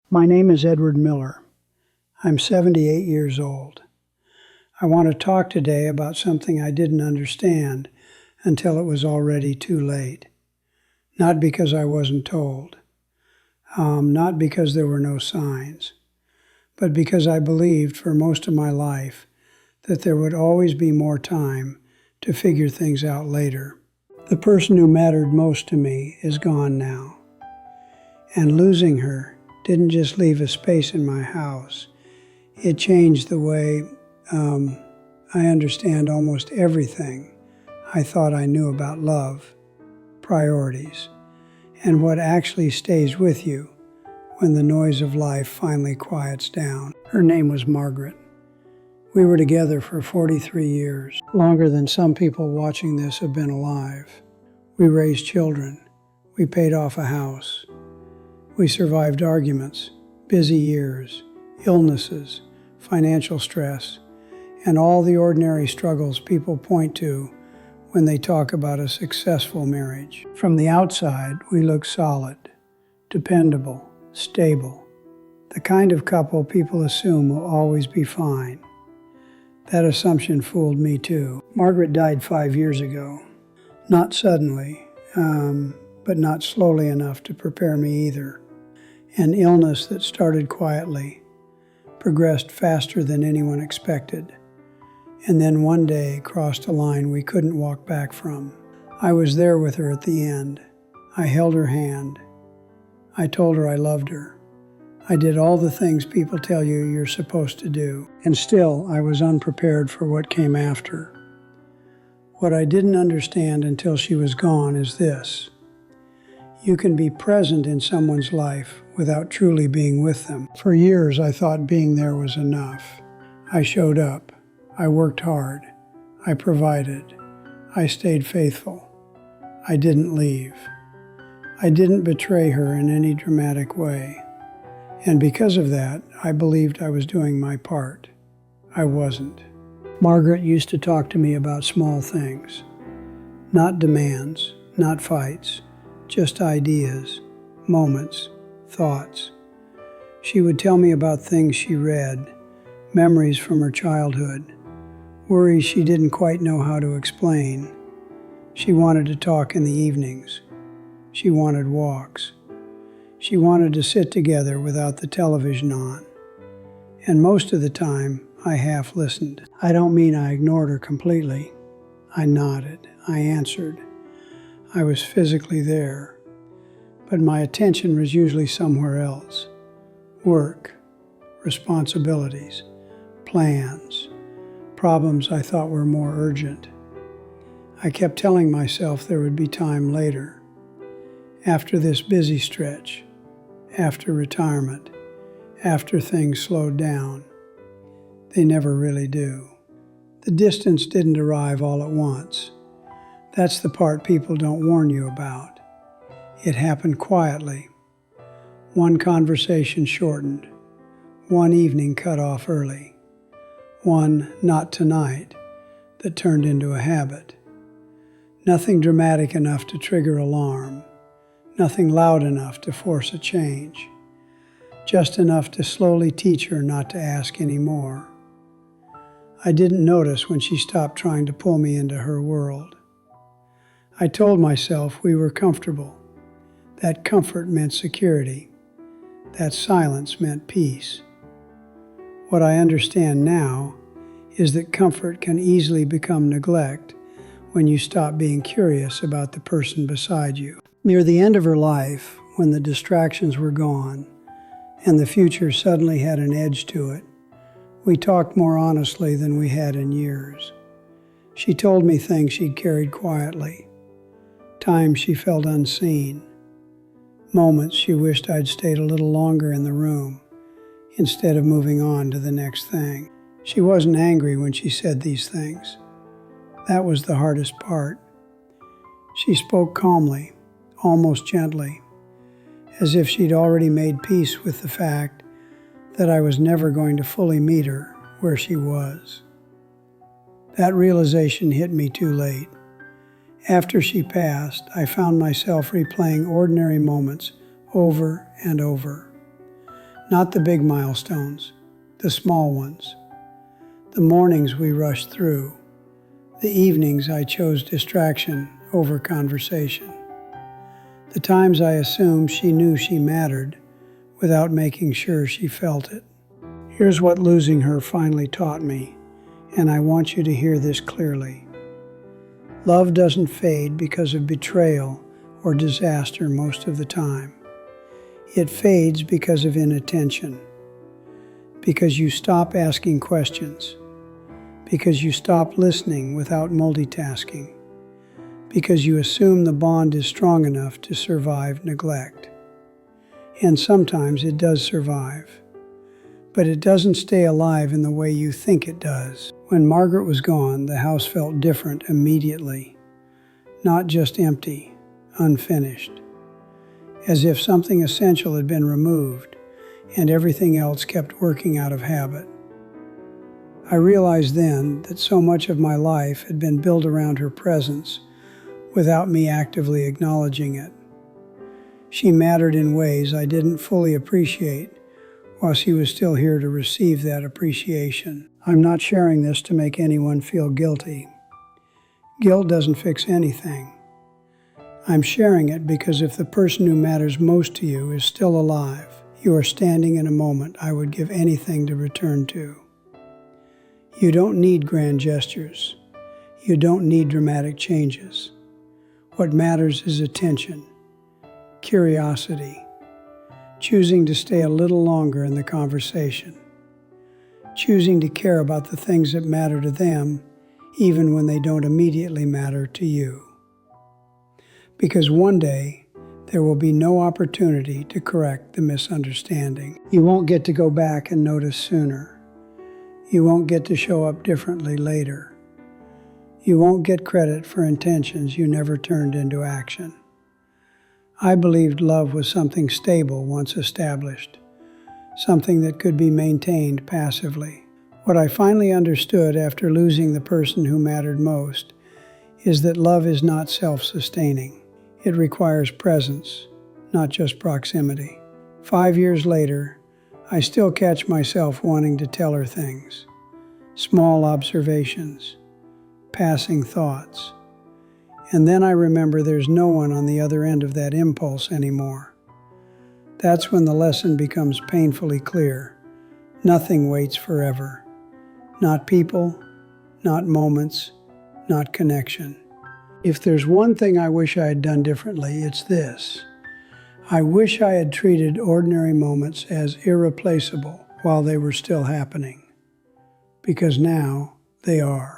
My name is Edward Miller. I'm 78 years old. I want to talk today about something I didn't understand until it was already too late. Not because I wasn't told, not because there were no signs, but because I believed for most of my life that there would always be more time to figure things out later. The person who mattered most to me is gone now, and losing her didn't just leave a space in my house. It changed the way I understand almost everything I thought I knew about love, priorities, and what actually stays with you when the noise of life finally quiets down. Her name was Margaret. We were together for 43 years, longer than some people watching this have been alive. We raised children. We paid off a house. We survived arguments, busy years, illnesses, financial stress, and all the ordinary struggles people point to when they talk about a successful marriage. From the outside, we look solid, dependable, stable, the kind of couple people assume will always be fine. That assumption fooled me too. Margaret died 5 years ago. Not suddenly, but not slowly enough to prepare me either. An illness that started quietly, progressed faster than anyone expected, and then one day crossed a line we couldn't walk back from. I was there with her at the end. I held her hand. I told her I loved her. I did all the things people tell you you're supposed to do, and still I was unprepared for what came after. What I didn't understand until she was gone is this. You can be present in someone's life without truly being with them. For years, I thought being there was enough. I showed up. I worked hard. I provided. I stayed faithful. I didn't leave. I didn't betray her in any dramatic way. And because of that, I believed I was doing my part. I wasn't. Margaret used to talk to me about small things. Not demands, not fights, just ideas, moments, thoughts. She would tell me about things she read, memories from her childhood, worries she didn't quite know how to explain. She wanted to talk in the evenings. She wanted walks. She wanted to sit together without the television on. And most of the time, I half listened. I don't mean I ignored her completely. I nodded. I answered. I was physically there, but my attention was usually somewhere else. Work, responsibilities, plans, problems I thought were more urgent. I kept telling myself there would be time later, after this busy stretch, after retirement, after things slowed down. They never really do. The distance didn't arrive all at once. That's the part people don't warn you about. It happened quietly. One conversation shortened. One evening cut off early. One not tonight that turned into a habit. Nothing dramatic enough to trigger alarm. Nothing loud enough to force a change. Just enough to slowly teach her not to ask anymore. I didn't notice when she stopped trying to pull me into her world. I told myself we were comfortable. That comfort meant security. That silence meant peace. What I understand now is that comfort can easily become neglect when you stop being curious about the person beside you. Near the end of her life, when the distractions were gone and the future suddenly had an edge to it, we talked more honestly than we had in years. She told me things she'd carried quietly. Times she felt unseen. Moments she wished I'd stayed a little longer in the room instead of moving on to the next thing. She wasn't angry when she said these things. That was the hardest part. She spoke calmly, almost gently, as if she'd already made peace with the fact that I was never going to fully meet her where she was. That realization hit me too late. After she passed, I found myself replaying ordinary moments over and over. Not the big milestones, the small ones. The mornings we rushed through. The evenings I chose distraction over conversation. The times I assumed she knew she mattered without making sure she felt it. Here's what losing her finally taught me, and I want you to hear this clearly. Love doesn't fade because of betrayal or disaster most of the time. It fades because of inattention, because you stop asking questions, because you stop listening without multitasking, because you assume the bond is strong enough to survive neglect. And sometimes it does survive, but it doesn't stay alive in the way you think it does. When Margaret was gone, the house felt different immediately, not just empty, unfinished, as if something essential had been removed and everything else kept working out of habit. I realized then that so much of my life had been built around her presence without me actively acknowledging it. She mattered in ways I didn't fully appreciate while she was still here to receive that appreciation. I'm not sharing this to make anyone feel guilty. Guilt doesn't fix anything. I'm sharing it because if the person who matters most to you is still alive, you are standing in a moment I would give anything to return to. You don't need grand gestures. You don't need dramatic changes. What matters is attention, curiosity, choosing to stay a little longer in the conversation, choosing to care about the things that matter to them even when they don't immediately matter to you. Because one day, there will be no opportunity to correct the misunderstanding. You won't get to go back and notice sooner. You won't get to show up differently later. You won't get credit for intentions you never turned into action. I believed love was something stable once established, something that could be maintained passively. What I finally understood after losing the person who mattered most is that love is not self-sustaining. It requires presence, not just proximity. 5 years later, I still catch myself wanting to tell her things, small observations, passing thoughts. And then I remember there's no one on the other end of that impulse anymore. That's when the lesson becomes painfully clear. Nothing waits forever. Not people, not moments, not connection. If there's one thing I wish I had done differently, it's this. I wish I had treated ordinary moments as irreplaceable while they were still happening, because now they are.